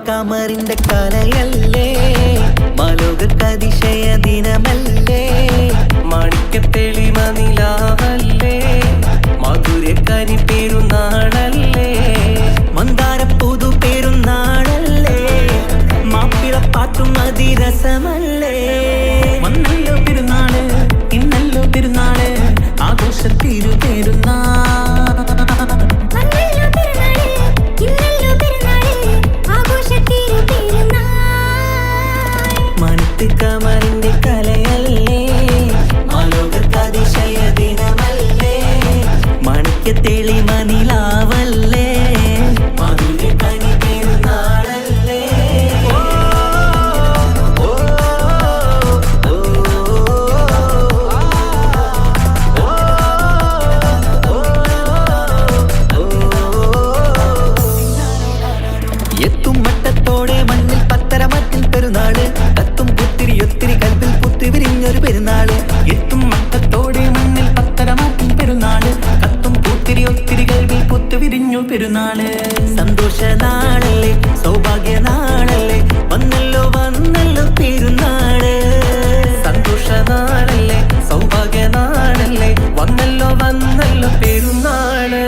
കമറിന്റെ കലയല്ലേ, മാലോകർക്കതിശയ ദിനമല്ലേ, മാണിക്യത്തെളിമ നിലാവല്ലേ, മധുരക്കനി പെരുന്നാളല്ലേ, മന്ദാര പുതു പെരുന്നാളല്ലേ, മാപ്പിളപ്പാട്ടും അതിരസമല്ലേ. വന്നല്ലോ പെരുന്നാള്, ഇന്നല്ലോ പെരുന്നാള്, ആഘോഷത്തിരു പെരുന്നാൾ. കമറിന്റെ കലയല്ലേ, മാലോകർക്കതിശയ ദിനമല്ലേ, മാണിക്യത്തെളിമ നിലാവല്ലേ, മധുരക്കനി പെരുന്നാളല്ലേ. എത്തും മട്ടത്തോടെ മണ്ണിൽ പത്തരമറ്റിൽ പെരുന്നാള്, കത്തും പുത്തിരി ഒത്തിരി കൽപ്പിൽ പുത്തി വിരിഞ്ഞൊരു പെരുന്നാള്. എത്തും മട്ടത്തോടെ മണ്ണിൽ പത്തരമറ്റിൽ പെരുന്നാള്, കത്തും പുത്തിരി ഒത്തിരി കൽപ്പിൽ പുത്തി വിരിഞ്ഞു പെരുന്നാള്. സന്തോഷ നാളല്ലേ, സൗഭാഗ്യ നാളല്ലേ, വന്നല്ലോ വന്നല്ലോ പെരുന്നാള്. സന്തോഷ നാളല്ലേ, സൗഭാഗ്യ നാളല്ലേ, വന്നല്ലോ വന്നല്ലോ പെരുന്നാള്.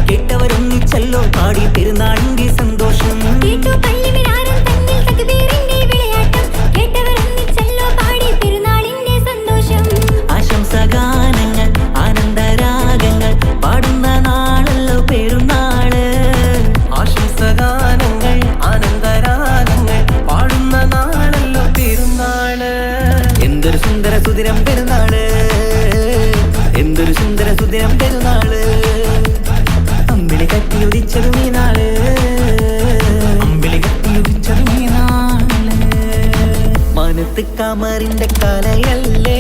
കേട്ടവരൊന്നിച്ചല്ലോ പാടി പെരുന്നാളിന്റെ സന്തോഷം. ആശംസഗാനങ്ങൾ ആനന്ദരാഗങ്ങൾ പാടുന്ന നാളല്ലോ പെരുന്നാള്. ആശംസഗാനങ്ങൾ ആനന്ദരാഗങ്ങൾ പാടുന്ന നാളല്ലോ പെരുന്നാള്. എന്തൊരു സുന്ദര സുദിനം പെരുന്നാള്, എന്തൊരു സുന്ദര സുദിനം പെരുന്നാള്. അമ്പിളി കത്തിയുദിച്ചതും ഈ നാള്, അമ്പിളി കത്തിയുദിച്ചതും ഈ നാള്. മാനത്ത് കമറിന്റെ കലയല്ലേ,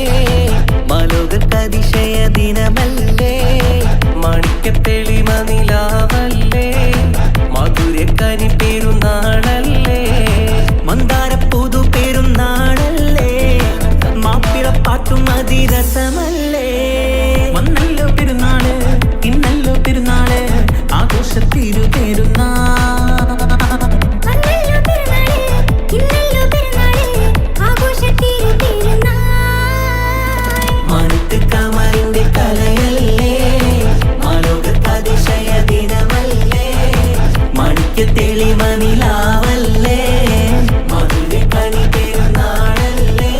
മാലോകർക്കതിശയ ദിനമല്ലേ, മാണിക്യത്തെളിമ നിലാവല്ലേ, മധുരക്കനി പെരുന്നാളല്ലേ, മന്ദാര പുതു പെരുന്നാളല്ലേ, മാപ്പിളപ്പാട്ടും അതിരസമല്ലേ. വന്നല്ലോ പെരുന്നാള്, ഇന്നല്ലോ പെരുന്നാള്, ആഘോഷത്തിരു പെരുന്നാൾ. മാനത്ത് കമറിന്റെ കലയല്ലേ, മാലോകർക്കതിശയ ദിനമല്ലേ, മാണിക്യത്തെളിമ നിലാവല്ലേ, മധുരക്കനി പെരുന്നാളല്ലേ.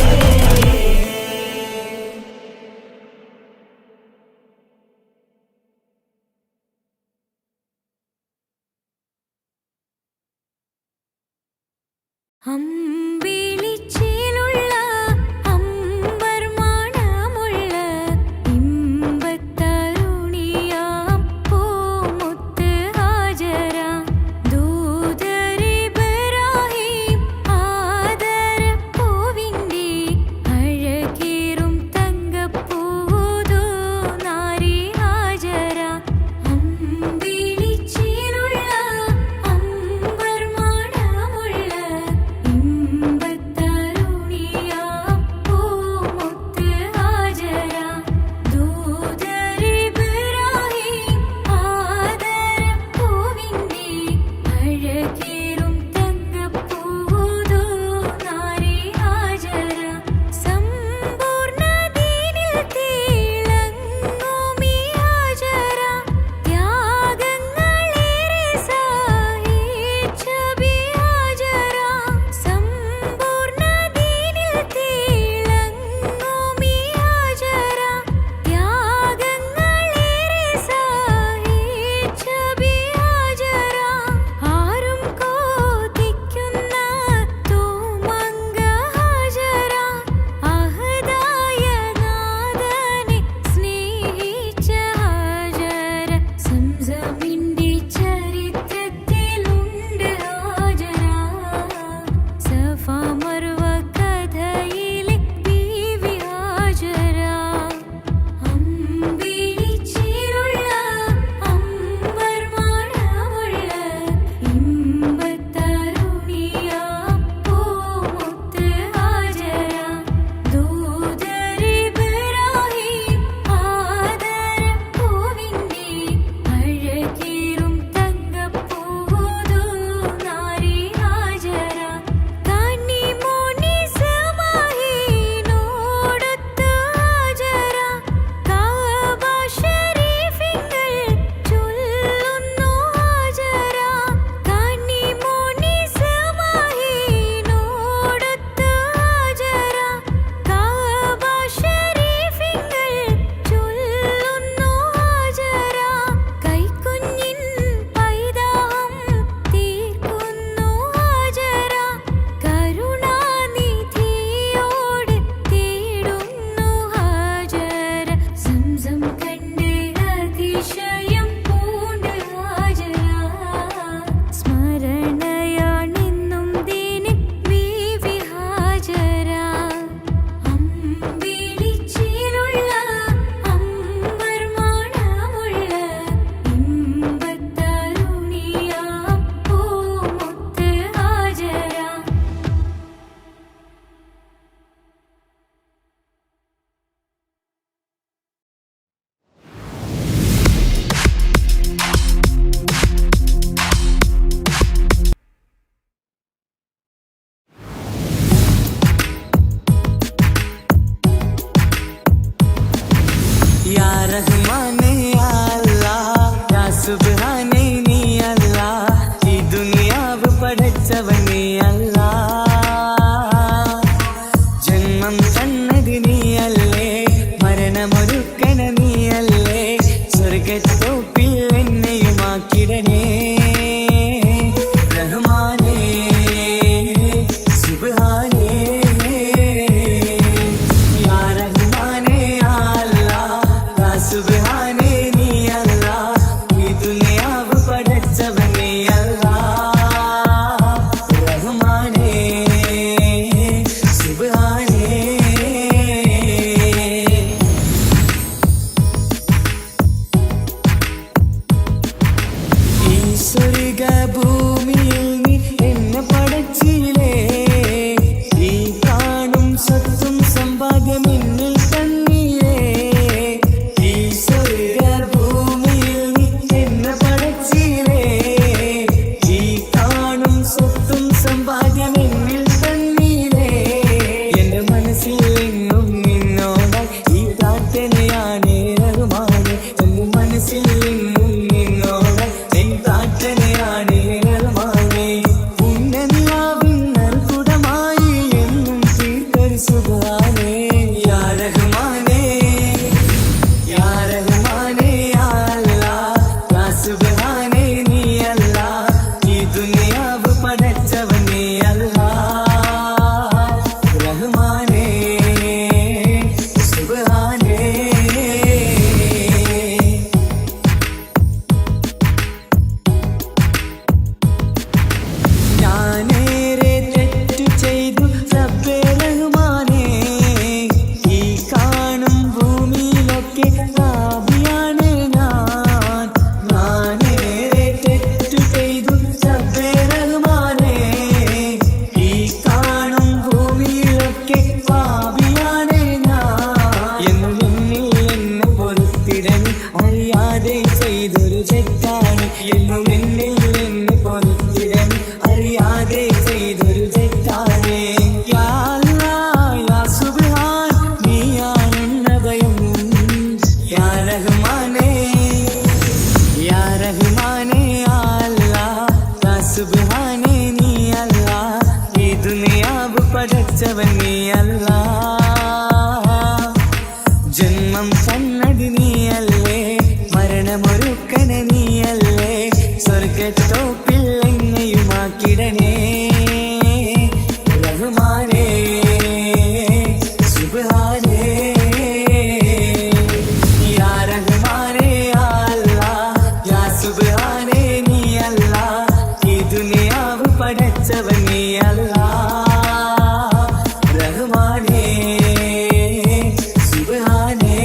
അമ്പിളിച്ചേലുള്ള അമ്പർ മണമുള്ള ഇമ്പത്തരുണിയാം പൂമുത്ത് ഹാജര, ദൂതരിബ്രാഹിം ആദരപ്പൂവിന്റെ അഴകേറും തങ്കപ്പൂതോ നാരി ഹാജര. അമ്പിളിച്ചേലുള്ള അമ്പർ മണമുള്ള സ്വർഗത്തോപ്പിൽ എന്നെയുമാക്കിടണേ റഹ്മാനേ സുബ്ഹാനേ യാ റഹ്മാനേ യാ അല്ലാഹ് യാ സുബ്ഹാനേ നീ അല്ലാഹ് ഈ ദുനിയാവ് പടച്ചവനേ അല്ലാഹ് റഹ്മാനേ സുബ്ഹാനേ സ്വർഗഭൂമിയിൽ നീ എന്നെ പടച്ചിലേ ഈ കാണും സ്വത്തും സമ്പാദ്യം എന്നിൽ തന്നീരേ ഈ സ്വർഗഭൂമിയിൽ നീ എന്നെ പടച്ചിലേ ഈ കാണും സ്വത്തും സമ്പാദ്യം എന്നിൽ തന്നീരേ എന്റെ മനസ്സിൽ എങ്ങും നിന്നോടായി ഈ പ്രാർത്ഥനയാണ് റഹ്മാനേ എന്റെ മനസ്സിൽ എങ്ങും നിന്നോടായി എൻ പ്രാർത്ഥനയാണ് റഹ്മാനേ പുണ്യനിലാവിൻ നൽകുടമായി എന്നും തീർക്കൊരു സുബ്ഹാനേ യാ റഹ്മാനേ യാ റഹ്മാനേ യാ അല്ലാഹ് യാ സുബ്ഹാനേ നീ അല്ലാഹ് ഈ ദുനിയാവ് പടച്ചവനേ അല്ലാഹ് റഹ്മാനേ സുബ്ഹാനേ ഞാനേറെ തെറ്റു ചെയ്തു റബ്ബേ റഹ്മാനേ ഈ കാണും ഭൂമിയിലൊക്കെ പാപിയാണ് ഞാനേറെ തെറ്റു ചെയ്തു റബ്ബേ റഹ്മാനേ ഈ കാണും ഭൂമിയിലൊക്കെ പാപിയാണ് എന്നും എന്നിൽ എന്നെ പൊറുത്തിടണി അറിയാതെ ചെയ്തൊരു തെറ്റാണ് എന്നും എന്നിൽ എന്നെ പൊറുത്തിടണി അറിയാതെ ചെയ്തൊരു തെറ്റാണ് യാ അല്ലാഹ് യാ സുബ്ഹാൻ നീയാണെന്ന ഭയം യാ റഹ്മാനേ യാ റഹ്മാനേ യാ അല്ലാഹ് യാ സുബ്ഹാനേ നീ അല്ലാഹ് ഈ ദുനിയാവ് പടച്ചവൻ നീ അല്ലാഹ് ജന്മം തന്നത് നീയല്ലേ മരണമൊരുക്കണ നീയല്ലേ സ്വർഗത്തോപ്പിൽ എന്നെയുമാക്കിടണേ റഹ്മാനേ സുബ്ഹാനേ യാ റഹ്മാനേ യാ അല്ലാഹ് യാ സുബ്ഹാനേ നീ അല്ലാഹ് ഈ ദുനിയാവ് പടച്ചവൻ നീ അല്ലാഹ് റഹ്മാനേ സുബ്ഹാനേ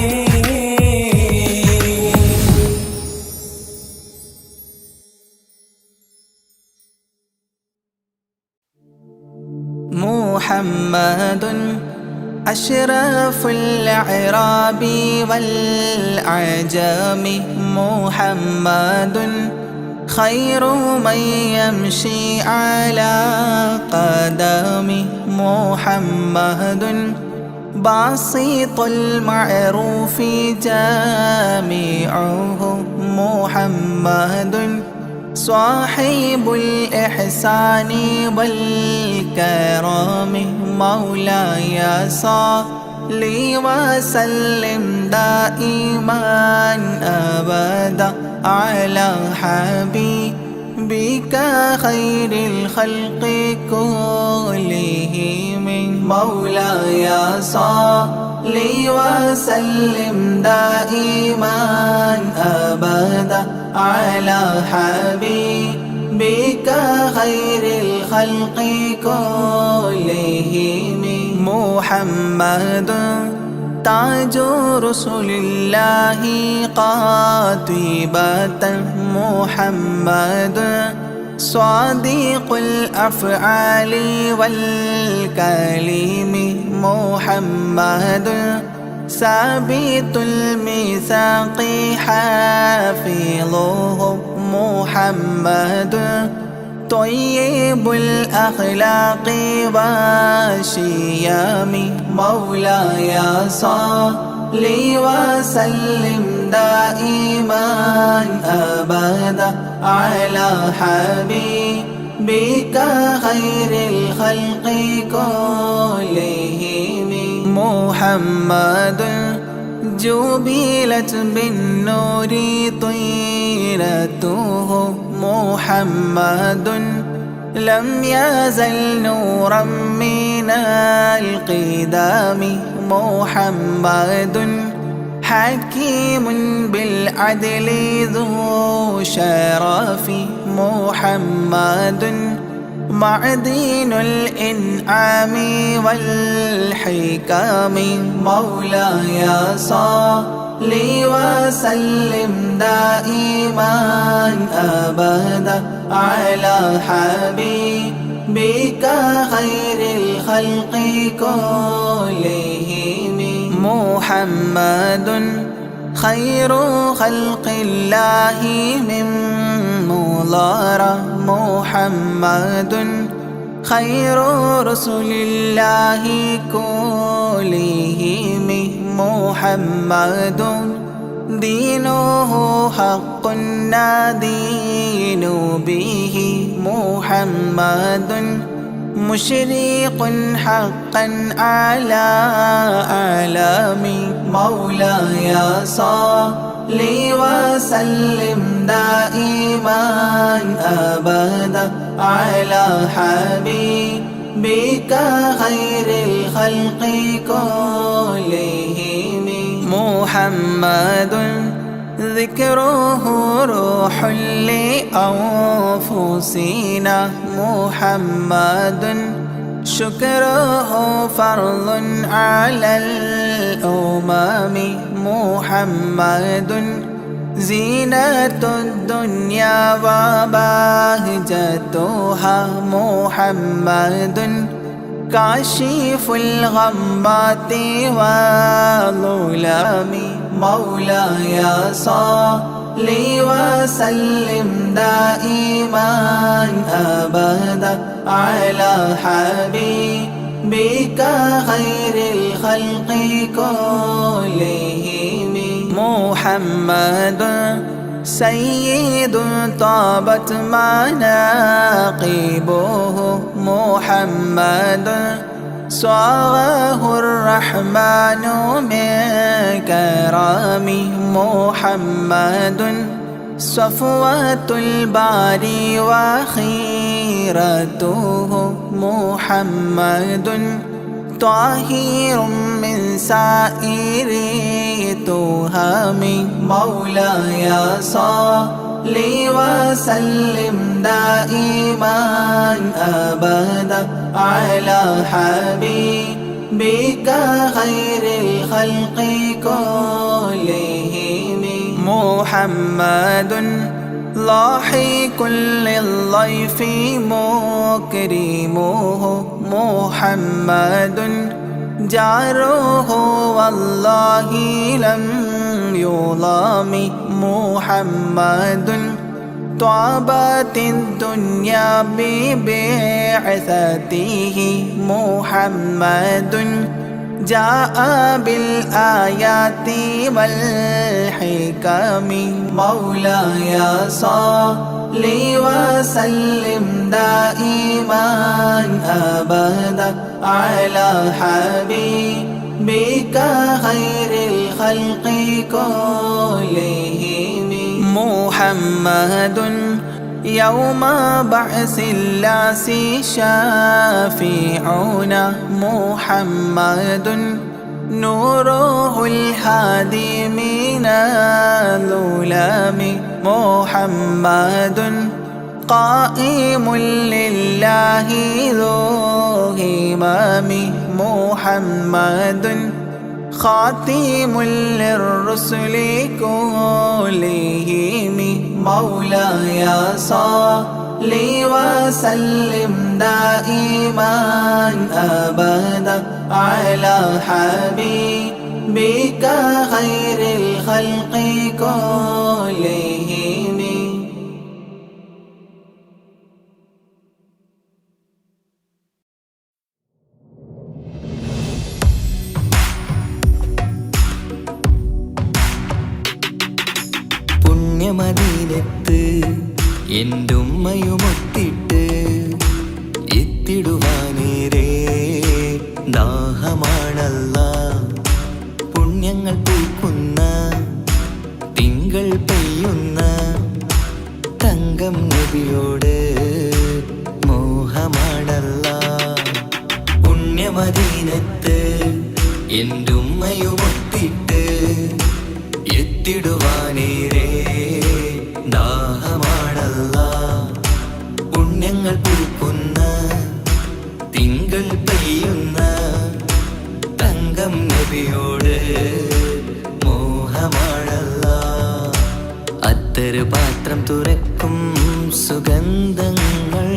محمد أشرف الأعراب والأعجام محمد خير من يمشي على قدم محمد باسط المعروف جامعه محمد صاحب الإحسان والكرم مولاي صل وسلم دائما أبدا على حبيبك خير الخلق كلهم مولاي صل وسلم دائما أبدا على حبيبك خير الخلق كلهم محمد تاج رسل الله قاطبة محمد صادق الأفعال والكلم محمد ثابت الميثاق حافظه محمد طيب الأخلاق والشيام مولاي صل وسلم دائما أبدا على حبيبك خير الخلق كلهم محمد جبلت بالنور طيرته محمد لم يزل نورا من القدام محمد حكيم بالعدل ذو شرف محمد معدن الإنعام والحكام مولاي صل وسلم دائما أبدا على حبيبك خير الخلق كلهم محمد خير خلق الله من مضار محمد خير رسل الله كلهم محمد دينه حق ندين به محمد مشرق حقا على أعلام مولاي صل وسلم دائما أبدا على حبيبك خير الخلق كلهم محمد ذكره روح لأنفسنا محمد شكره فرض على الأمم محمد زينة الدنيا وبهجتها محمد كاشف الغمات والظلام مولاي صل وسلم دائما أبدا على حبيبك خير الخلق كلهم محمد سيد طابت مناقبه محمد صاغه الرحمن من كرم محمد صفوة الباري وخيرته محمد طاهر من سائر تهم مولاي صل وسلم دائما أبدا على حبيبك خير الخلق كلهم محمد لاحق للضيف مكرمه محمد جاره والله لم يظلم محمد طابت الدنيا ببعثته محمد جاء بالآيات والحكم مولاي صل وسلم دائما أبدا على حبيبك خير الخلق كلهم محمد يوم بعث الناس شافعنا محمد نوره الهادي من الظلام محمد قائم لله ذو همام محمد خاتم للرسل كلهم مولاي صل وسلم دائما أبدا على حبيبك خير الخلق كلهم പുണ്യമദീനത്ത് എന്റുമ്മയുമൊത്തിട്ട് എത്തിടുവാനേരേ ദാഹമാണല്ല പുണ്യങ്ങൾ പൂക്കുന്ന പെയ്യുന്ന തങ്കം നബിയോട് മോഹമാണല്ലാ. പുണ്യമദീനത്ത് എൻ്റെ ഉമ്മയുമൊത്തിട്ട് എത്തിടുവാനേറെ ദാഹമാണല്ലാ. പുണ്യങ്ങൾ പൂക്കുന്ന തിങ്കൾ പെയ്യുന്ന തങ്കം നബിയോട് മോഹമാണല്ലാ. അത്തറ് പാത്രം തുറക്കും സുഗന്ധങ്ങൾ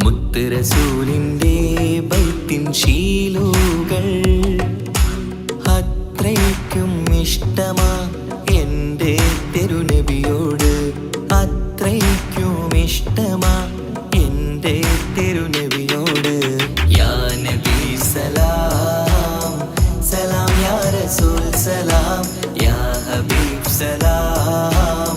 മുത്ത് റസൂലിൻ്റെ ബൈത്തിൻ ശീലുകൾ. അത്രയ്ക്കും ഇഷ്ടമാ എൻ്റെ തിരുനബിയോട്, അത്രയ്ക്കും ഇഷ്ടമാ എൻ്റെ തിരുനബിയോട്. യാ നബി സലാം സലാം, യാ റസൂൽ സലാം, യാ ഹബീബ് സലാം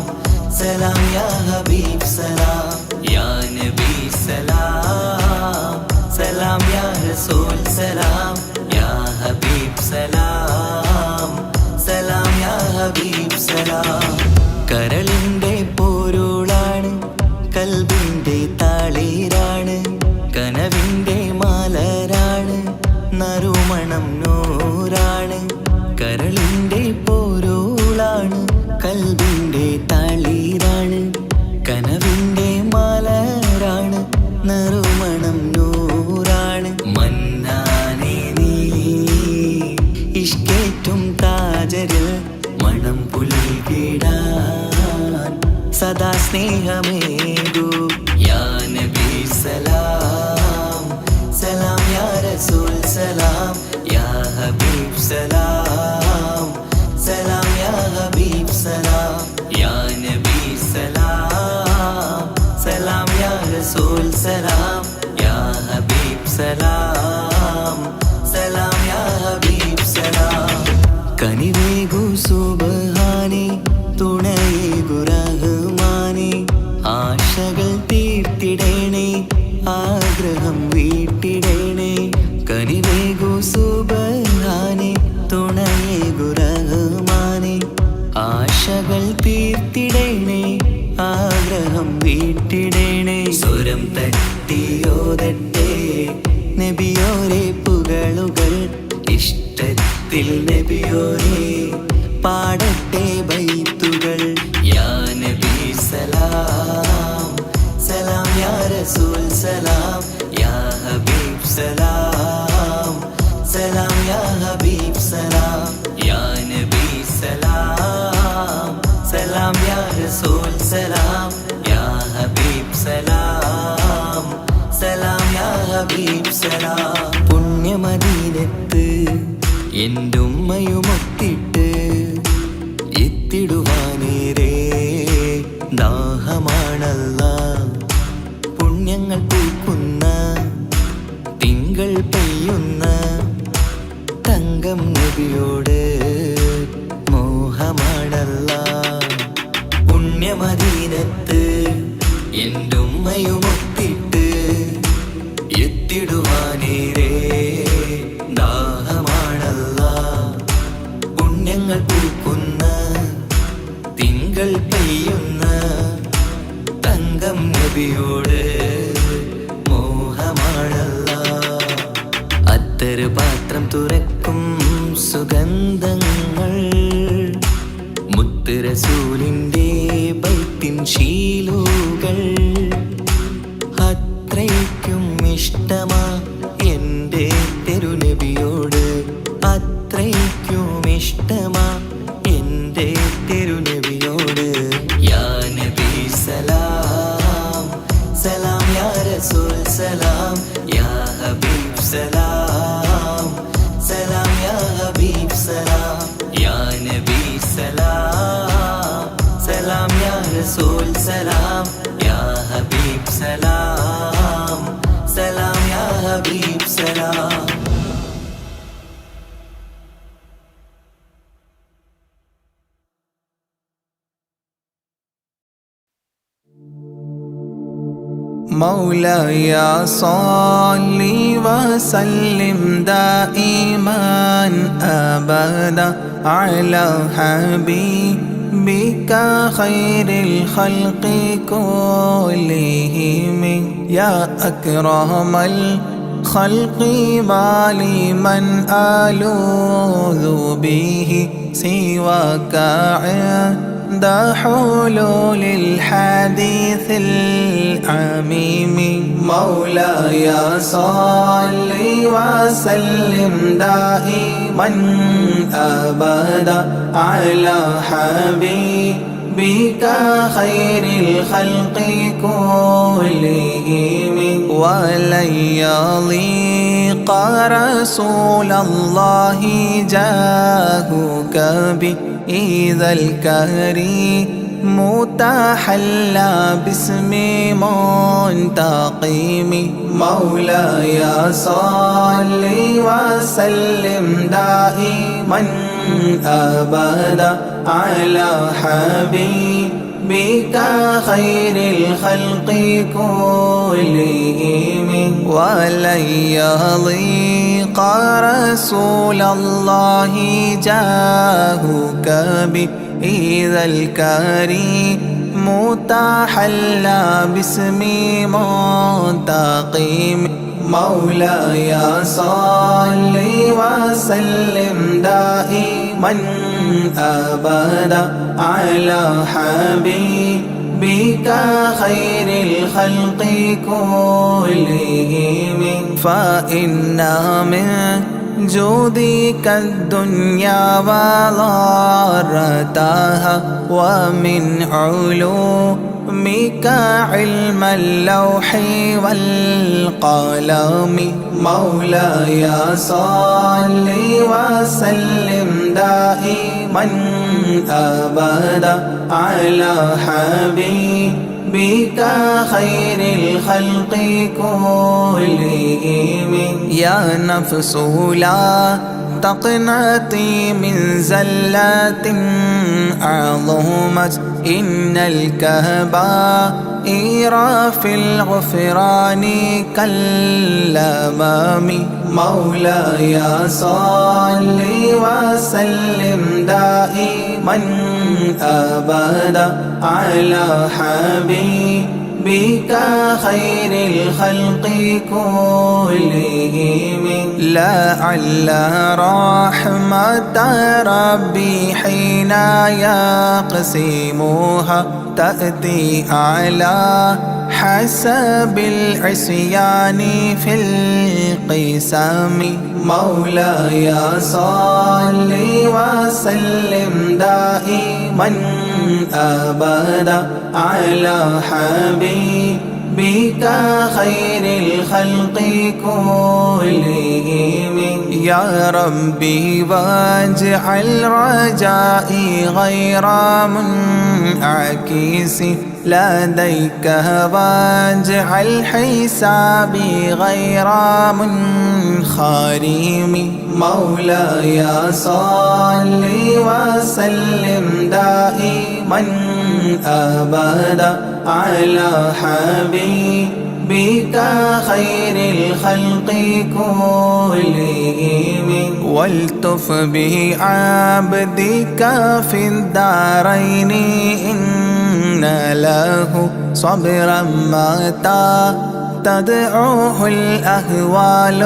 സലാം, യാ ഹബീബ് സലാം, യാ നബി സലാം സലാം, യാ റസൂൽ സലാം, യാ ഹബീബ് സലാം സലാം, യാ ഹബീബ് സലാം. കരളിൻ്റെ പോരുളാണ്, കൽബിൻ്റെ താളീരാണ്, കനവിൻ്റെ മാലരാണ്, നറുമണം നൂറാണ്. കരളിൻ്റെ പോരുളാണ്, കൽബിൻ്റെ താളീരാണ്, കനവിൻ്റെ മാലരാണ്, നറുമണം നൂറാണ്. മന്നാനേ നീ ഇഷ്കേറ്റും താജരിൽ മണം പുൽകിടാൻ സദാ സ്നേഹമേകൂ. യാ നബി സലാം സലാം, യാ റസൂൽ സലാം, യാ ഹബീബ് സലാം സലാം, യാ ഹബീബ് സലാം, യാ നബി സലാം സലാം, യാ റസൂൽ സലാം, യാ ഹബീബ് സലാം സലാം, യാ ഹബീബ് സലാം. കനിവേകു സുബ്ഹാനേ, തുണയേകു റഹ്മാനേ, ആശകൾ തീർത്തിടേണേ, ആഗ്രഹം വീട്ടിടേണേ. കനിവേകു സുബ്ഹാനേ, തുണയേകു റഹ്മാനേ, ആശകൾ തീർത്തിടേണേ, ആഗ്രഹം വീട്ടിടേണേ. സ്വരം തട്ടിയോതട്ടെ നബിയോരെ പുകളുകൾ, ഇഷ്ടത്തിൽ നബിയോരെ പാടട്ടെ ബൈത്തുകൾ. യാ നബി സലാം സലാം, യാ റസൂൽ സലാം, യാ ഹബീബ് സലാം സലാം, യാ ഹബീബ് സലാം, യാ നബി സലാം സലാം, യാ റസൂൽ സലാം, യാ ഹബീബ് സലാം സലാം, യാ ഹബീബ് സലാം. പുണ്യമദീനത്ത് എൻ്റെ ഉമ്മയുമൊത്തിട്ട് എത്തിടുവാനേറെ ദാഹമാണല്ലാ. പുണ്യങ്ങൾ പൂക്കുന്ന തിങ്കൾ പെയ്യുന്ന തങ്കം നബിയോട് മോഹമാണല്ലാ. പുണ്യമദീനത്ത് എൻ്റെ ഉമ്മയുമൊത്തിട്ട് എത്തിടുവാനേറെ ദാഹമാണല്ലാ. പുണ്യങ്ങൾ പൂക്കുന്ന തിങ്കൾ പെയ്യുന്ന തങ്കം നബിയോട് മോഹമാണല്ലാ. അത്തറ് പാത്രം തുറക്കും സുഗന്ധങ്ങൾ മുത്ത് റസൂലിൻ്റെ ബൈത്തിൻ ശീലുകൾ. അത്രയ്ക്കും ഇഷ്ടമാ എൻ്റെ തിരുനബിയോട്, അത്രയ്ക്കും ഇഷ്ടമാ എൻ്റെ തിരുനബിയോട്. യാ നബി സലാം സലാം, യാ റസൂൽ സലാം, യാ ഹബീബ് സലാം സലാം, യാ ഹബീബ് സലാം, യാ നബി സലാം സലാം, യാ റസൂൽ സലാം, യാ ഹബീബ് സലാം സലാം, യാ ഹബീബ് സലാം. مولاي صل وسلم دائما أبدا على حبيبك بك خير الخلق كلهم يا أكرم الخلق ما لي من ألوذ به سواك عند حلول الحديث العميم مولاي صل وسلم دائما أبدا على حبيبك خير الخلق كلهم ولن يضيق رسول الله جاهك بإذا الكريم متحلى باسم منتقم مولاي صل وسلم دائما أبدا على حبيبك خير الخلق كلهم ولن يضيق رسول الله جاهك بإذا الكريم متحلى باسم منتقم مولاي صل وسلم دائما أبدا على حبيبك خير الخلق كلهم فإن من جودك الدنيا وضارتها ومن علومك علم اللوح والقلم مولاي صل وسلم دائما أبدا على حبيبك خير الخلق كلهم يا نفس لا تقنطي من زلات عظمت إن الكبائر في الغفران كالأمام مولاي صل وسلم دائما أبدا على حبيبك خير الخلق كلهم لعل رحمة ربي حين يقسمها تأتي على حسب العصيان في القسم مولاي صل وسلم دائما أبدا على حبيبك خير الخلق كلهم يا ربي واجعل رجائي غير منعكس لديك واجعل حسابي غير منخرم مولاي صل وسلم دائما أبدا على حبيبك خير الخلق كلهم والتف بعبدك في الدارين إن له صبرا متى تدعوه الأهوال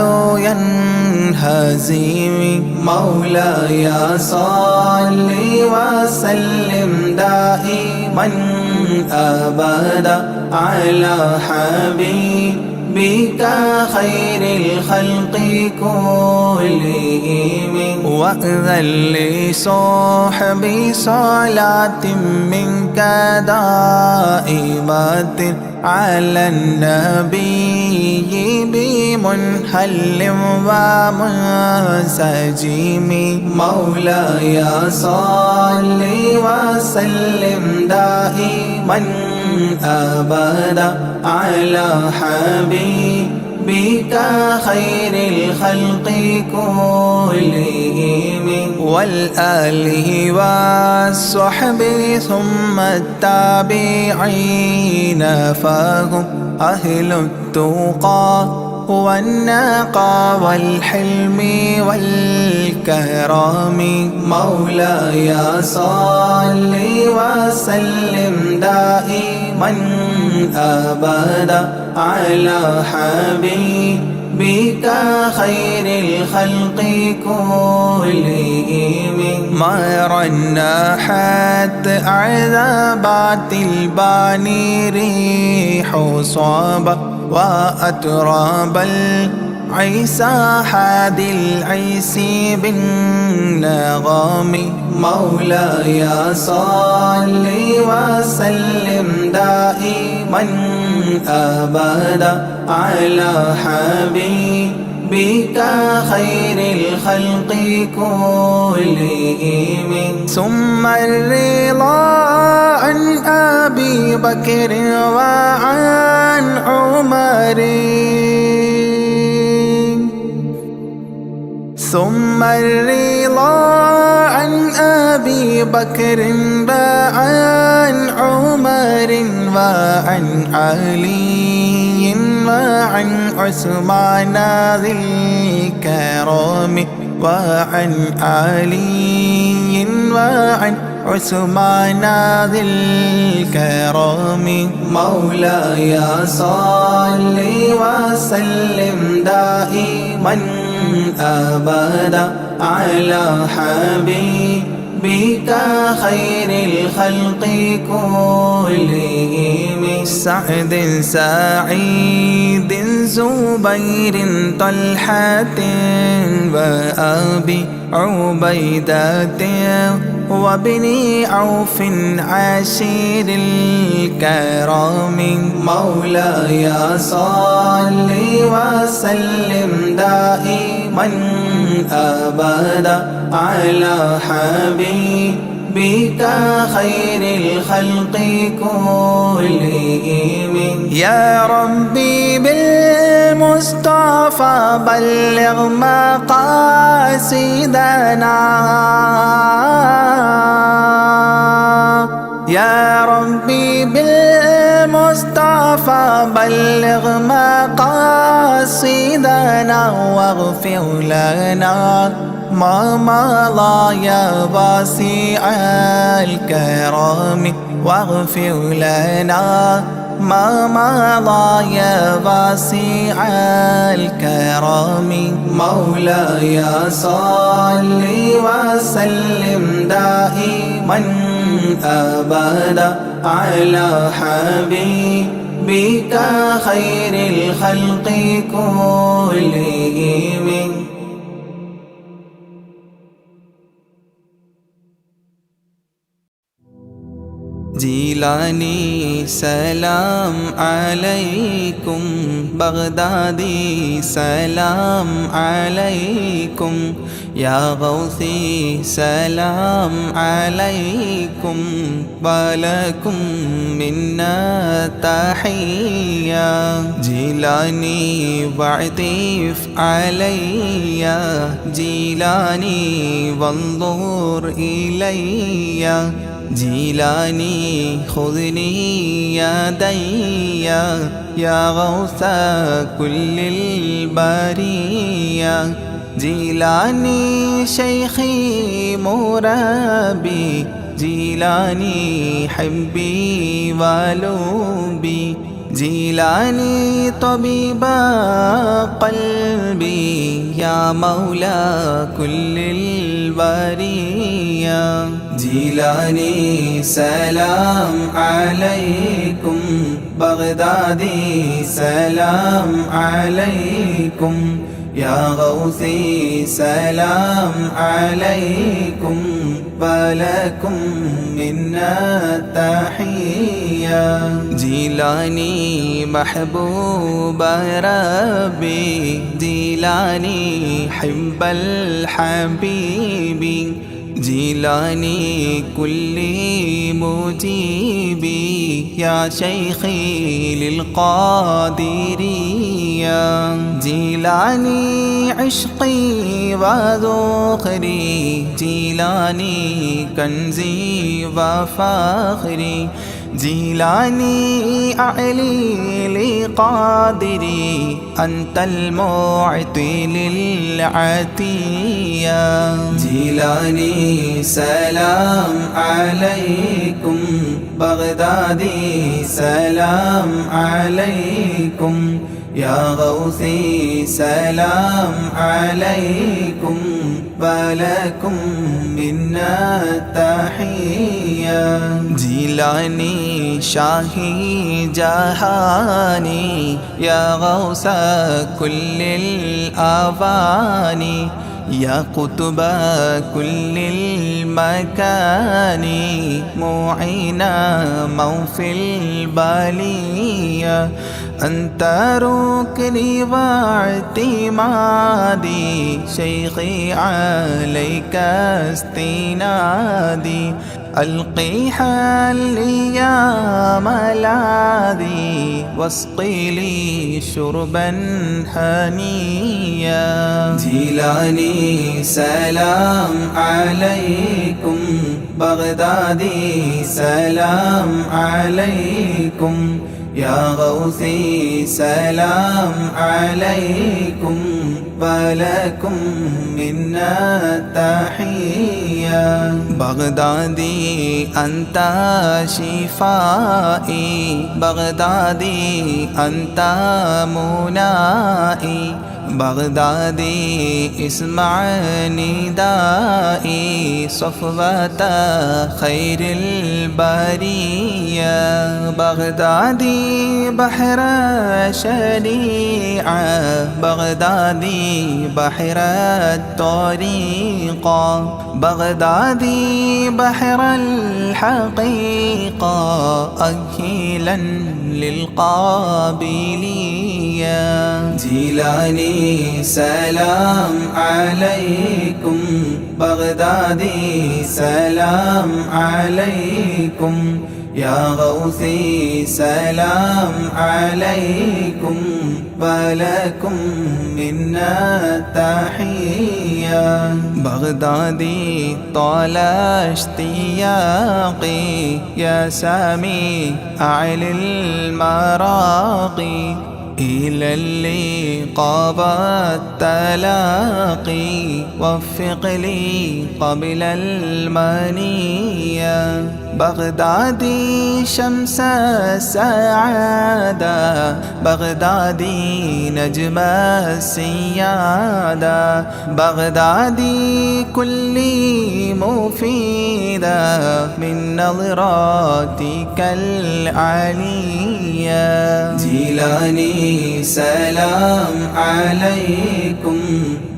ينهزم مولاي صل وسلم دائما أبدا على حبيبك خير الخلق كلهم وأذن لصحبي صلاة منك دائمة على النبي بمنحل ومنسجم مولاي صل وسلم دائما أبدا على حبيبك خير الخلق كلهم والآله والصحب ثم التابعين فهم أهل التقى والنقى والحلم والكرم. مولاي صل وسلم دائما أبدا على حبيبك خير الخلق كلهم. ما رنحت عذابات الباني ريح صابا وأتراب العيسى حاد العيس بالنغم. مولاي صل وسلم دائما أبدا على حبيبك خير الخلق كلهم. ثم الرضا عن أبي بكر وعن عمر. ثم الرضا عن أبي بكر وعن عمر وعن علي وعن عثمان ذي الكرم. وعن علي وعن عثمان ذي الكرم. مولاي صل وسلم دائما أبدا على حبيبك خير الخلق كلهم. سعد سعيد زبير طلحة وأبي عبيدة وابن عوف عشير الكرام. مولاي صل وسلم دائما أبدا على حبيبك خير الخلق كلهم. يا ربي بالمصطفى بلغ مقاصدنا. يا ربي بالمصطفى بلغ مقاصدنا واغفر لنا ما مضى يا واسع الكرم. واغفر لنا ما مضى يا واسع الكرم. مولاي صل وسلم دائما أبدا على حبيبك خير الخلق كلهم. جيلاني سلام عليكم. بغدادي سلام عليكم. يا غوثي سلام عليكم. ولكم منا تحية. جيلاني واعطف علي. جيلاني وانظر إلي. جيلاني خذني يدي يا غوث كل البرية. جيلاني شيخي مرابي. جيلاني حبي ولوبي. جيلاني طبيب قلبي يا مولى كل البرية. جيلاني سلام عليكم. بغدادي سلام عليكم. يا غوثي سلام عليكم. ولكم منا تحية. جيلاني محبوب ربي. جيلاني حب الحبيب. جيلاني كل مجيبي يا شيخي للقادرية. جيلاني عشقي وذخري. جيلاني كنزي وفخري. جيلاني أعلي لقادري أنت المعطي للعطية جيلاني سلام عليكم بغدادي سلام عليكم يا غوثي سلام عليكم ولكم منا تحية جيلاني شاهي جهاني يا غوث كل الأواني يا قطب كل المكان معينا موفي البالية أنت ركني واعتمادي شيخي عليك استنادي ألقي حلي يا ملاذي واسقي لي شربا هنيا جيلاني سلام عليكم بغدادي سلام عليكم يا غوثي سلام عليكم ولكم منا تحية بغدادي أنت شفائي بغدادي أنت منائي بغدادي اسمع ندائي صفوة خير البرية بغدادي بحر شريعة بغدادي بحر الطريقة بغدادي بحر الحقيقة أكيلا للقابلية جيلاني سلام عليكم بغدادي سلام عليكم يا غوثي سلام عليكم ولكم منا تحية بغدادي طال اشتياقي يا سامي أعل المراقي إلى اللقاء والتلاقي وفق لي قبل المنية بغدادي شمس السعادة بغدادي نجم السيادة بغدادي كلي مفيدة من نظراتك العلية جيلاني سلام عليكم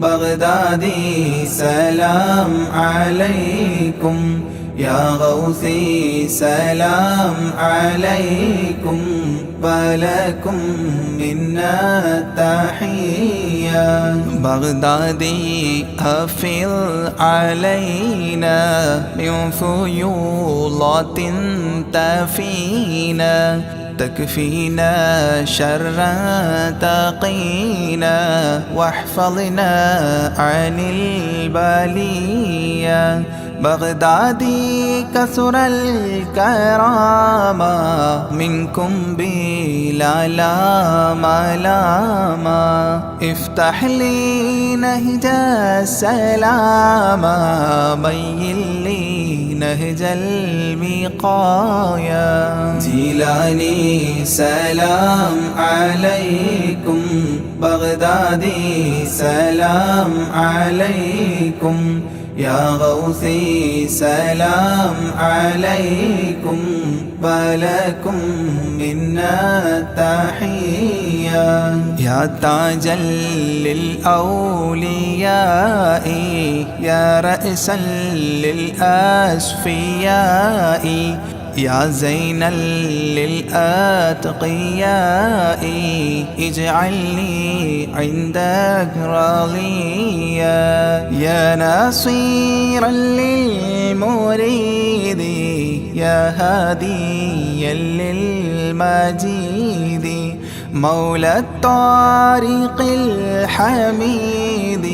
بغدادي سلام عليكم يا غوثي سلام عليكم ولكم منا تحية بغدادي أفض علينا من فيوضات تفينا تكفينا شرا تقينا واحفظنا عن البلية بغدادي كثر الكرامة منكم بلا لاما لاما افتح لي نهج السلامة بين لي نهج الوقاية جيلاني سلام عليكم بغدادي سلام عليكم يا غوثي سلام عليكم ولكم منا تحية يا تاجا للأولياء يا رأسا للأصفياء يا زينا للأتقياء اجعلني عندك راضيا يا ناصيرا للمريد يا هاديا للمجيد مولى الطارق الحميد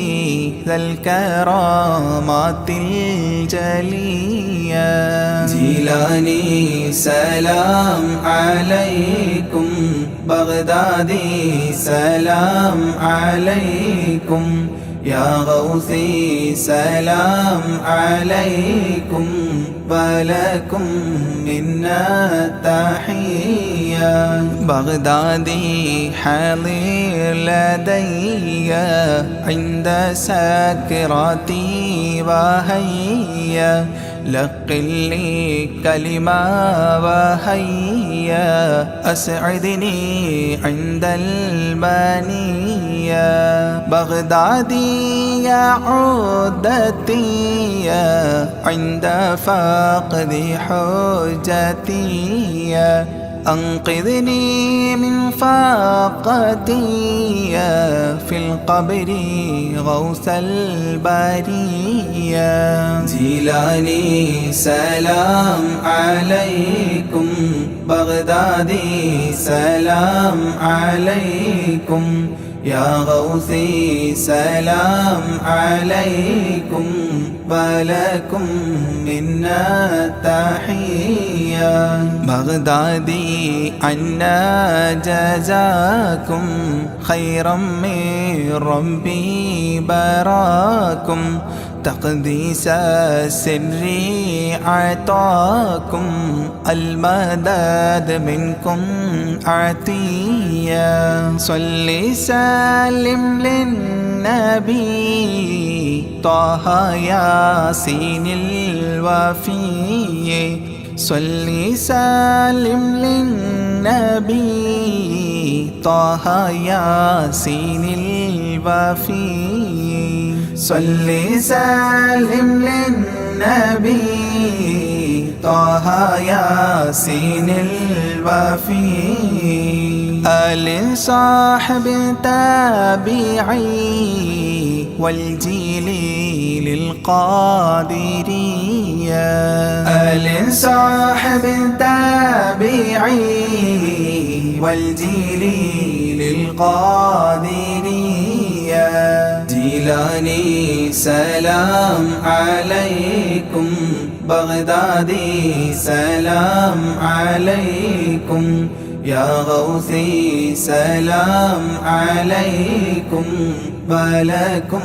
ذا الكرامات الجلية جيلاني سلام عليكم بغدادي سلام عليكم يا غوثي سلام عليكم ولكم منا تحية بغدادي حاضر لدي عند سكراتي وهيا لقل لي كلمة وهيا أسعدني عند المنية بغدادي يا عودتي عند فقد حجتي أنقذني من فاقتي في القبر غوث البرية جيلاني سلام عليكم بغدادي سلام عليكم يا غوثي سلام عليكم ولكم منا تحية بغدادي عنا جزاكم خيرا من ربي براكم تقديس السر عطاكم المدد منكم عطية صل سلم للنبي طه ياسين الوفي صل سلم للنبي طه ياسين الوفي صل سلم للنبي طه ياسين الوفي آل صاحب تابعي والجيل للقادرية آل صاحب تابعي والجيل للقادرية جيلاني سلام عليكم بغدادي سلام عليكم يا غوثي سلام عليكم ولكم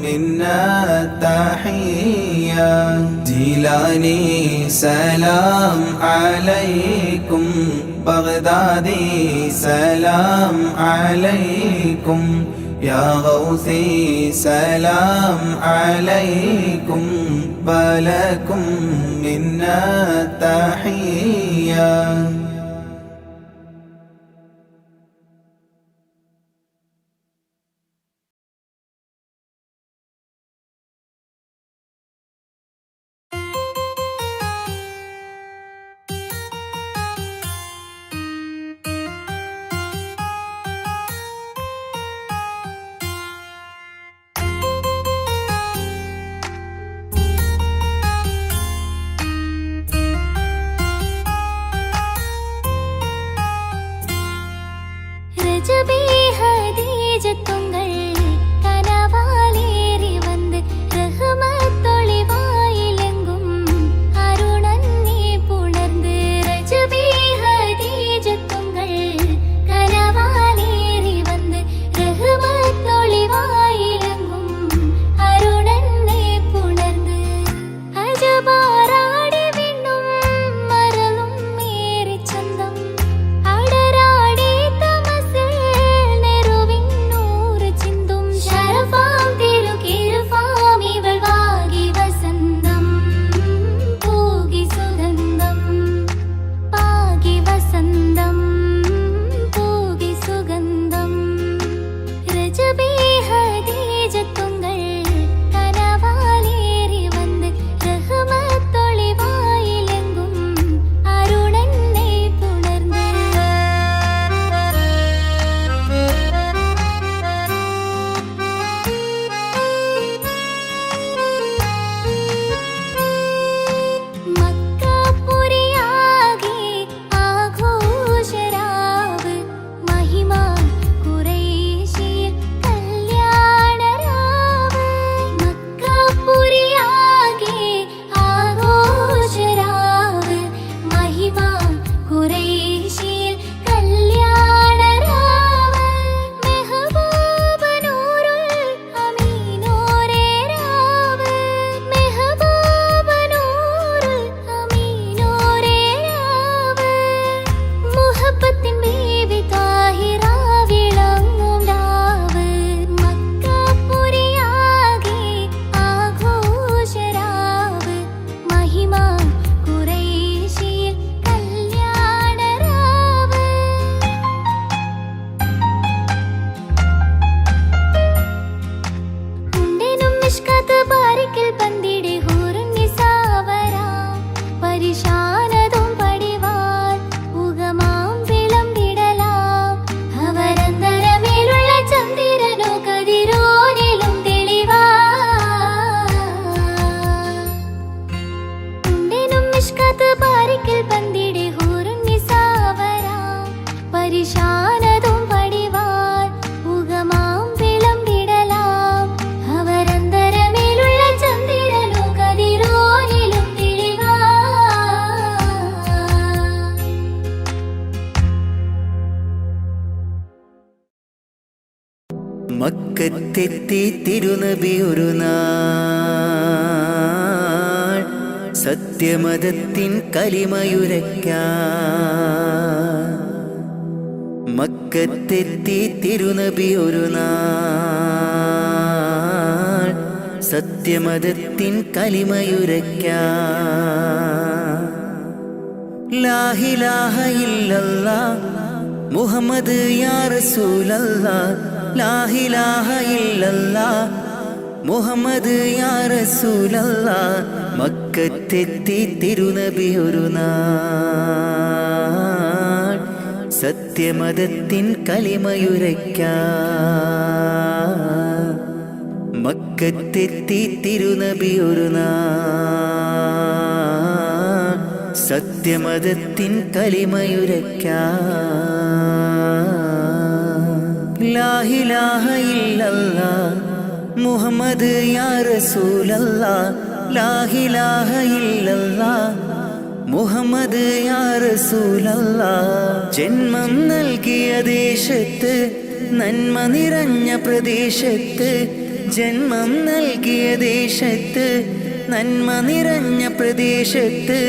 منا تحية جيلاني سلام عليكم بغدادي سلام عليكم يا غوثي سلام عليكم ولكم منا تحية ഈശാനതും പടിവാൻ ഉഗമാം വിളമ്പിടലാം അവരന്തരമേലുള്ള ചന്ദ്രനോ കതിരോനിലും തെളിവാ മക്കത്തെത്തി തിരുനബി ഒരു നാൾ സത്യമതത്തിൻ കലിമയുരയ്ക്കാൻ. മക്കത്തെത്തി തിരുനബി ഒരു നാൾ സത്യമതത്തിൻ കലിമയുരയ്ക്കാൻ. ലാ ഇലാഹ ഇല്ലല്ലാഹ് മുഹമ്മദ് യാ റസൂലല്ലാഹ്. ലാ ഇലാഹ ഇല്ലല്ലാഹ് മുഹമ്മദ് യാ റസൂലല്ലാഹ്. മക്കത്തെത്തി തിരുനബി ഒരു നാൾ സത്യമതത്തിൻ കലിമയുരയ്ക്കാൻ. മക്കത്തെത്തി തിരുനബി ഒരു നാൾ സത്യമതത്തിൻ കലിമയുരയ്ക്കാൻ. ലാ ഇലാഹ ഇല്ലല്ലാഹ് മുഹമ്മദ് യാ റസൂലല്ലാഹ്. ലാ ഇലാഹ ഇല്ലല്ലാഹ് മുഹമ്മദ് യാ റസൂലല്ലാഹ്. ജന്മം നൽകിയ ദേശത്ത് നന്മ നിറഞ്ഞ പ്രദേശത്ത്. ജന്മം നൽകിയ ദേശത്ത് നന്മ നിറഞ്ഞ പ്രദേശത്ത്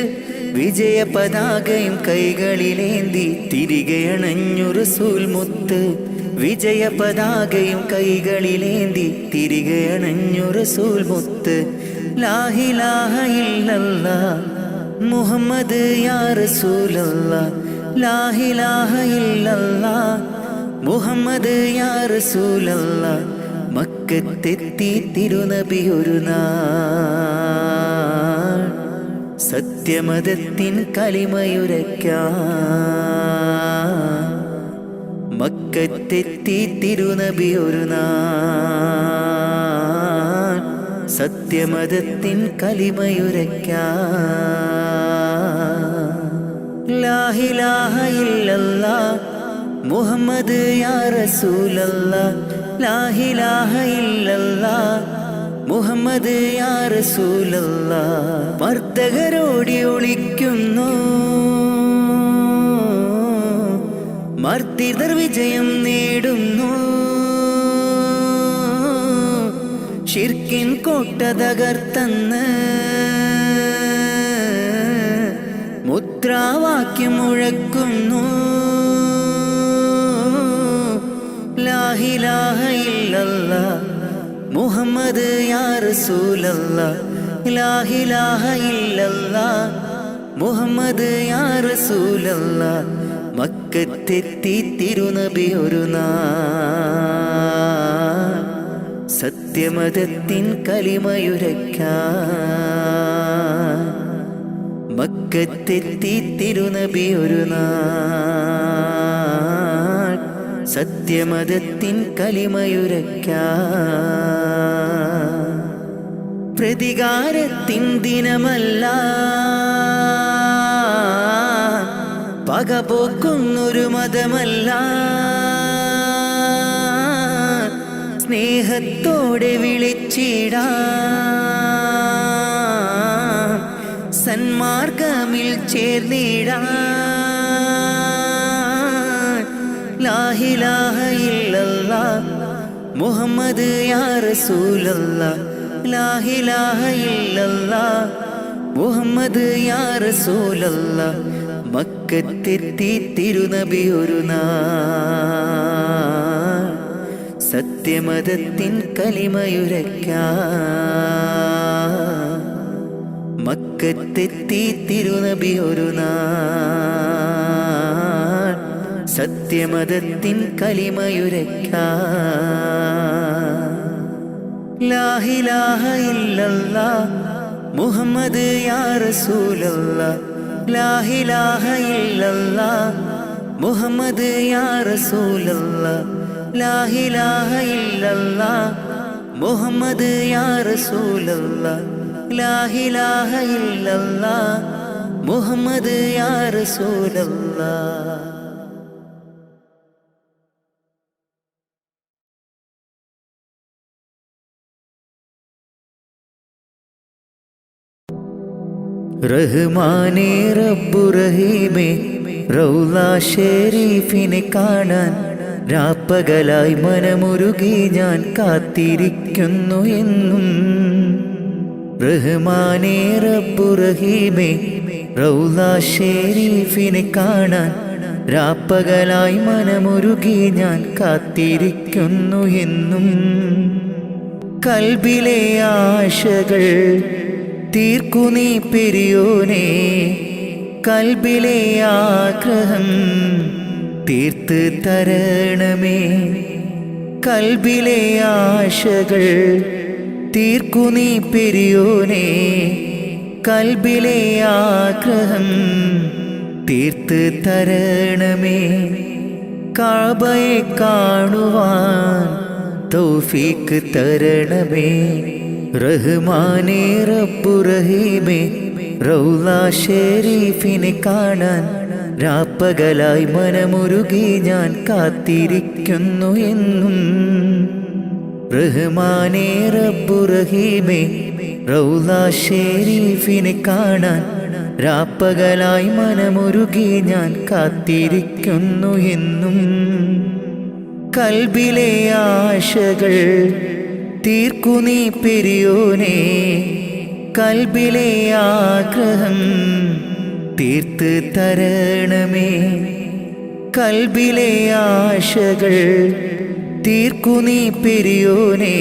വിജയ പതാകയും കൈകളിലേന്തി തിരികെ അണഞ്ഞു റസൂൽ മുത്ത്. വിജയ പതാകയും കൈകളിലേന്തി തിരികെ അണഞ്ഞു റസൂൽ മുത്ത്. ലാ ഇലാഹ ഇല്ലല്ലാഹ് മുഹമ്മദ് യാ റസൂലല്ലാഹ്. ലാ ഇലാഹ ഇല്ലല്ലാഹ് മുഹമ്മദ് യാ റസൂലല്ലാഹ്. മക്കത്തെത്തി തിരുനബി ഒരു നാൾ സത്യമതത്തിൻ കലിമയുരയ്ക്കാൻ. മക്കത്തെത്തി തിരുനബി ഒരു നാൾ സത്യമതത്തിൻ കലിമയുരയ്ക്കാൻ. ലാ ഇലാഹ ഇല്ലല്ലാഹ് മുഹമ്മദ് യാ റസൂലല്ലാഹ്. ലാ ഇലാഹ ഇല്ലല്ലാഹ് മുഹമ്മദ് യാ റസൂലല്ലാഹ്. മർദ്ദകരോടി ഒളിക്കുന്നു മർദ്ദിതർ വിജയം നേടുന്നു. ശിർക്കിൻ കോട്ട തകർത്തന്ന് മുദ്രാവാക്യം മുഴക്കുന്നു. ലാ ഇലാഹ ഇല്ലല്ലാഹ് മുഹമ്മദ് യാ റസൂലല്ലാഹ്. ലാ ഇലാഹ ഇല്ലല്ലാഹ് മുഹമ്മദ് യാ റസൂലല്ലാഹ്. മക്കത്തെത്തി തിരുനബി ഒരു നാൾ സത്യമതത്തിൻ കലിമയുരയ്ക്കാൻ. മക്കത്തെത്തി തിരുനബി ഒരു നാൾ സത്യമതത്തിൻ കലിമയുരയ്ക്കാൻ. പ്രതികാരത്തിൻ ദിനമല്ല പകപോക്കുന്നൊരു മതമല്ല. സ്നേഹത്തോടെ വിളിച്ചിടാം സന്മാർഗമിൽ ചേർന്നിടാം. ലാ ഇലാഹ ഇല്ലല്ലാഹ് മുഹമ്മദ് യാ റസൂലല്ലാഹ്. ലാ ഇലാഹ ഇല്ലല്ലാഹ് മുഹമ്മദ് യാ റസൂലല്ലാഹ്. മക്കത്തെത്തി തിരുനബി ഒരു നാൾ സത്യമതത്തിൻ കലിമയുരയ്ക്കാൻ. മക്കത്തെത്തി തിരുനബി ഒരു നാൾ സത്യമതത്തിൻ കലിമയുരയ്ക്കാൻ. ലാ ഇലാഹ ഇല്ലല്ലാഹ് മുഹമ്മദ് യാ റസൂലല്ലാഹ്. ലാ ഇലാഹ ഇല്ലല്ലാഹ് മുഹമ്മദ് യാ റസൂലല്ലാഹ്. ലാ ഇലാഹ ഇല്ലല്ലാഹ് മുഹമ്മദ് യാ റസൂലല്ലാഹ്. ലാ ഇലാഹ ഇല്ലല്ലാഹ്, 「 」 ، മുഹമ്മദ് യാ റസൂലല്ലാഹ്. റഹ്മാനേ റബ്ബു റഹീമേ റൗള ഷരീഫിനെ കാണാൻ രാപ്പകലായി മനമുരുകി ഞാൻ കാത്തിരിക്കുന്നു എന്നും. റഹ്മാനേ റബ്ബു റഹീമേ റൗള ഷരീഫിനെ കാണാൻ രാപ്പകലായി മനമുരുകി ഞാൻ കാത്തിരിക്കുന്നു എന്നും. കൽബിലെ ആശകൾ തീർക്കു നീ പെരിയോനേ, കൽബിലെ ആഗ്രഹം തീർത്ത് തരണമേ. കൽബിലെ ആശകൾ തീർക്കു നീ പെരിയോനേ, കൽബിലെ ആഗ്രഹം തീർത്ത് തരണമേ. കഅബയെ കാണുവാൻ തൗഫീഖ് തരണമേ. റഹ്മാനേ റബ്ബു റഹീമേ റൗള ഷരീഫിനെ കാണാൻ രാപ്പകലായി മനമുരുകി ഞാൻ കാത്തിരിക്കുന്നു എന്നും. റഹ്മാനേ റബ്ബു റഹീമേ റൗള ഷരീഫിനെ കാണാൻ രാപ്പകലായി മനമുരുകി ഞാൻ കാത്തിരിക്കുന്നു എന്നും. കൽബിലെ ആശകൾ തീർക്കു നീ പെരിയോനേ, കൽബിലെ ആഗ്രഹം തീർത്ത് തരണമേ. കൽബിലെ ആശകൾ തീർക്കു നീ പെരിയോനേ,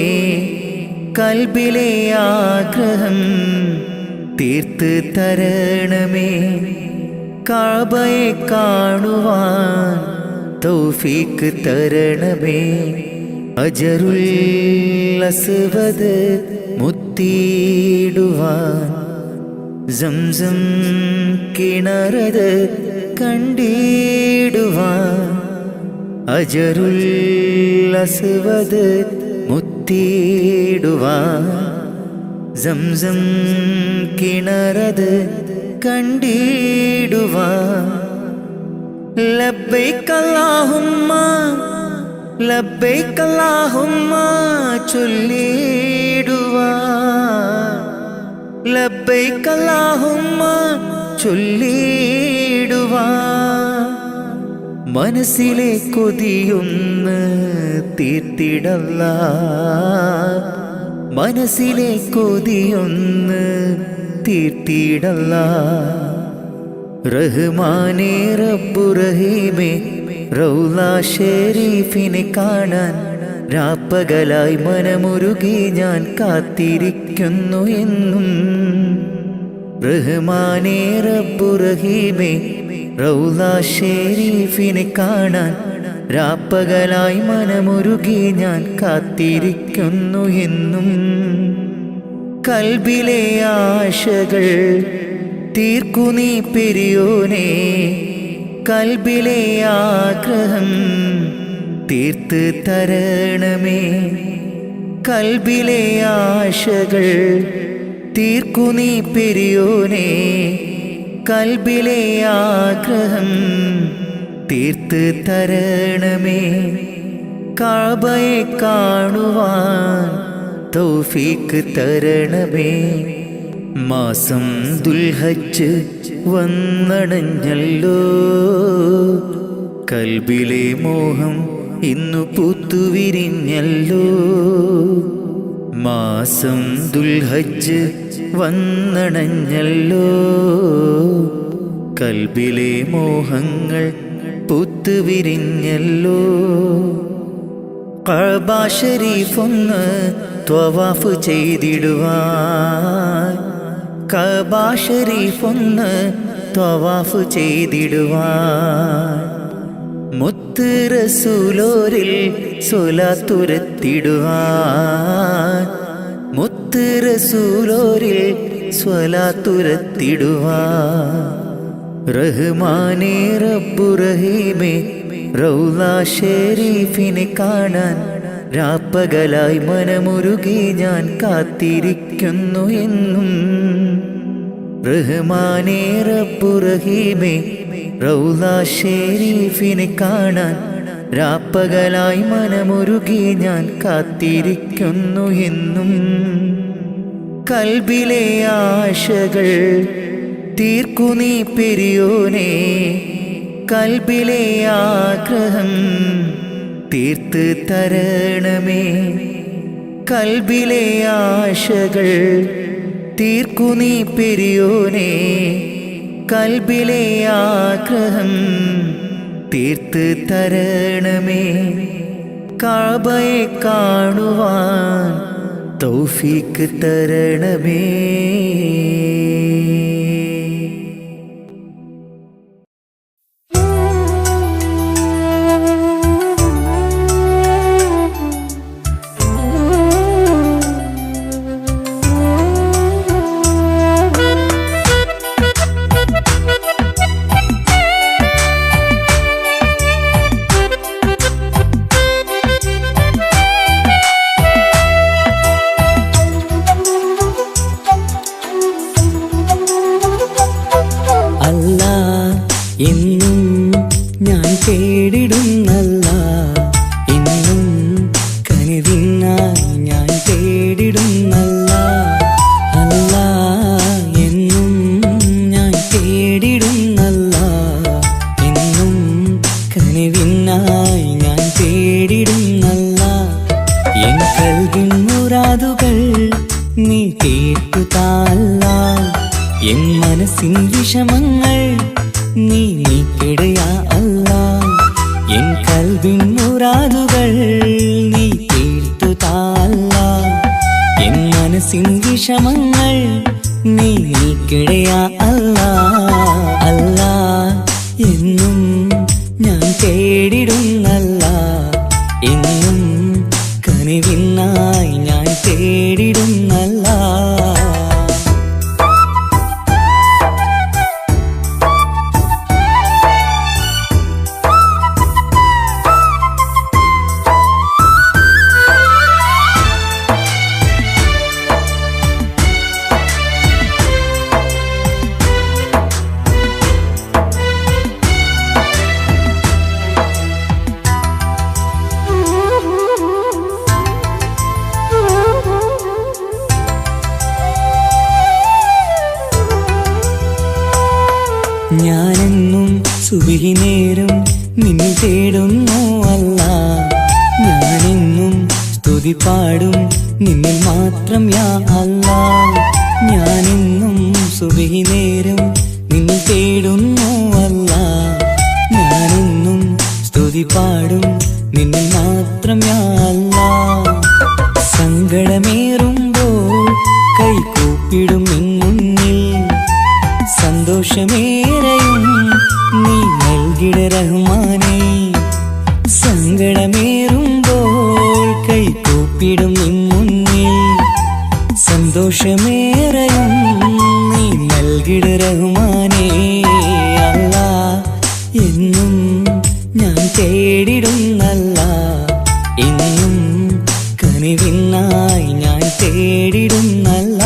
കൽബിലെ ആഗ്രഹം തീർത്ത് തരണമേ. കഅബയെ കാണുവാൻ തൗഫീഖ് തരണമേ. അജറുൽ അസ്വദ് മുത്തിയിടുവാൻ സംസം കിണറത് കണ്ടിടുവാൻ. അജറുൽ അസ്വദ് മുത്തിയിടുവാൻ സംസം കിണറത് കണ്ടിടുവാൻ. ലബ്ബൈക അല്ലാഹുമ്മ ലബ്ബൈക അല്ലാഹുമ്മ ചൊല്ലിടുവാൻ. ലബ്ബൈക അല്ലാഹുമ്മ ചൊല്ലിടുവാൻ. മനസ്സിലെ കൊതിയൊന്ന് തീർത്തിടല്ലാ, മനസ്സിലെ കൊതിയൊന്ന് തീർത്തിടല്ലാ. റഹ്മാനേ റബ്ബു റഹീമേ റൗള ഷരീഫിനെ കാണാൻ രാപ്പകലായി മനമുരുകി ഞാൻ കാത്തിരിക്കുന്നു എന്നും. റഹ്മാനേ റബ്ബു റഹീമേ റൗള ഷരീഫിനെ കാണാൻ രാപ്പകലായി മനമുരുകി ഞാൻ കാത്തിരിക്കുന്നു എന്നും. കൽബിലെ ആശകൾ തീർക്കു നീ പെരിയോനേ, കൽബിലെ ആഗ്രഹം തീർത്ത് തരണമേ. കൽബിലെ ആശകൾ തീർക്കു നീ പെരിയോനേ, കൽബിലെ ആഗ്രഹം തീർത്ത് തരണമേ. കഅബയെ കാണുവാൻ തൗഫീഖ് തരണമേ. മാസം ദുൽഹജ്ജ് വന്നടഞ്ഞല്ലോ, കൽബിലെ മോഹം ഇന്നു പൂത്തുവിരിഞ്ഞല്ലോ. മാസം ദുൽഹജ്ജ് വന്നടഞ്ഞല്ലോ, കൽബിലെ മോഹങ്ങൾ പൂത്തുവിരിഞ്ഞല്ലോ. കഅബ ശരീഫൊന്ന് ത്വവാഫ് ചെയ്തിടുവാൻ, കഅബ ശരീഫൊന്ന് ത്വവാഫ് ചെയ്തിടുവാൻ. മുത്ത് റസൂലോരിൽ സ്വലാത്തുരത്തിടുവാൻ, മുത്ത് റസൂലോരിൽ സ്വലാത്തുരത്തിടുവാൻ. റഹ്മാനേ റബ്ബു റഹീമേ റൗള ഷരീഫിനെ കാണാൻ രാപ്പകലായി മനമുരുകി ഞാൻ കാത്തിരിക്കുന്നു എന്നും. റഹ്മാനേ റബ്ബു റഹീമേ റൗള ഷരീഫിനെ കാണാൻ രാപ്പകലായി മനമുരുകി ഞാൻ കാത്തിരിക്കുന്നു എന്നും. കൽബിലെ ആശകൾ തീർക്കു നീ പെരിയോനെ കൽബിലെ ആഗ്രഹം തീർത്ത് തരണമേ. കൽബിലെ ആശകൾ തീർക്കു നീ പെരിയോനെ കൽബിലെ ആഗ്രഹം തീർത്ത് തരണമേ. കഅബയെ കാണുവാൻ തൗഫീക്ക് തരണമേ. എന്നും ഞാൻ തേടിടുന്നല്ല, എന്നും കനിവിനായി ഞാൻ തേടിടുന്നല്ല. അല്ല എന്നും ഞാൻ തേടിടുന്നല്ല, എന്നും കനിവിനായി ഞാൻ തേടിടുന്നല്ല. എൻ കൽവിൻ മുറാദുകൾ നീ തീർത്തുതാല്ല, എൻ മനസ്സിൻ വിഷമങ്ങൾ നീ നീക്കിടയാ അല്ലാ. എൻ കൽബിൻ മുറാദുകൾ നീ തീർത്തുതാല്ല, എൻ മനസ്സിൻ വിഷമങ്ങൾ നീ നീക്കിടയാ അല്ലാ. അല്ലാ എന്നും ഞാൻ തേടിടുന്നല്ല, എന്നും കനിവിനായി ഞാൻ തേടിടുന്നല്ല. ഞാനെന്നും സുബഹി നേരം നിന്നെ തേടുന്നു അല്ലാ. ഞാനെന്നും സ്തുതി പാടും നിന്നിൽ മാത്രം യാ അല്ലാ. ഞാനെന്നും സുബഹി നേരം നിന്നെ തേടുന്നു അല്ലാ. ഞാനെന്നും സ്തുതി പാടും നിന്നിൽ മാത്രം യാ അല്ലാ. സങ്കടമേറുമ്പോൾ കൈകൂപ്പിടും നിൻ മുന്നിൽ, സന്തോഷമേറെയും നീ നൽകിട റഹ്മാനേ. സങ്കടമേറുമ്പോൾ കൈകൂപ്പിടും നിൻ മുന്നിൽ, സന്തോഷമേറെയും നീ നൽകിട റഹ്മാനേ. അല്ലാ എന്നും ഞാൻ തേടിടുന്നല്ല, എന്നും കനിവിനായി ഞാൻ തേടിടുന്നല്ല.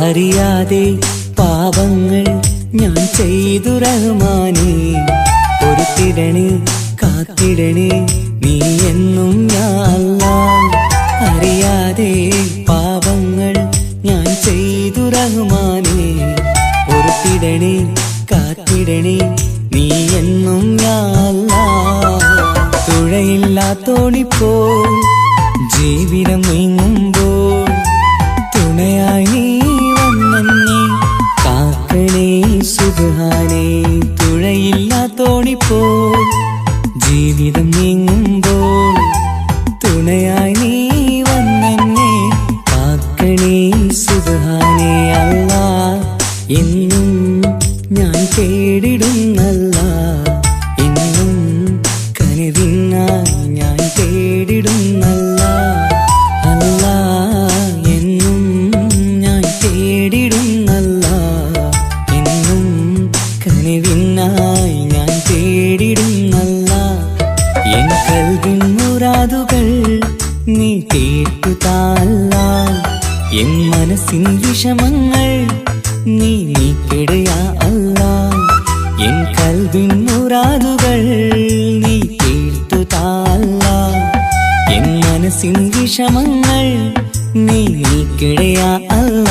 അറിയാതെ പാപങ്ങൾ ഞാൻ ചെയ്തു റഹ്മാനേ. പൊറുത്തിടണേ കാത്തിടണേ നീ എന്നും യാ അല്ലാ. അറിയാതെ പാപങ്ങൾ ഞാൻ ചെയ്തു റഹ്മാനേ. പൊറുത്തിടണേ കാത്തിടണേ നീ എന്നും യാ അല്ലാ. തുഴയില്ലാത്തോണിപ്പോൾ ജീവിതം നീങ്ങുമ്പോൾ തുണയായി നീ വന്നെന്നെ കാക്കണേ സുബ്ഹാനേ. തുഴയില്ലാത്തോണിപ്പോൾ ജീവിതം നീങ്ങുമ്പോൾ തുണയായി നീ വന്നെന്നെ കാക്കണേ സുബ്ഹാനേ. അല്ലാ എന്നും ഞാൻ തേടിടുന്നല്ല, എന്നും കനിവിൻ തീർത്തു താല്ല എൻ മനസ്സിൻ വിഷമങ്ങൾ നീ നീക്കിടയാ അല്ല എൻ കൽവിൻ മുറാദുകൾ നീ തീർത്തു താല്ല എൻ മനസ്സിൻ വിഷമങ്ങൾ നീ നീക്കിടയാ അല്ല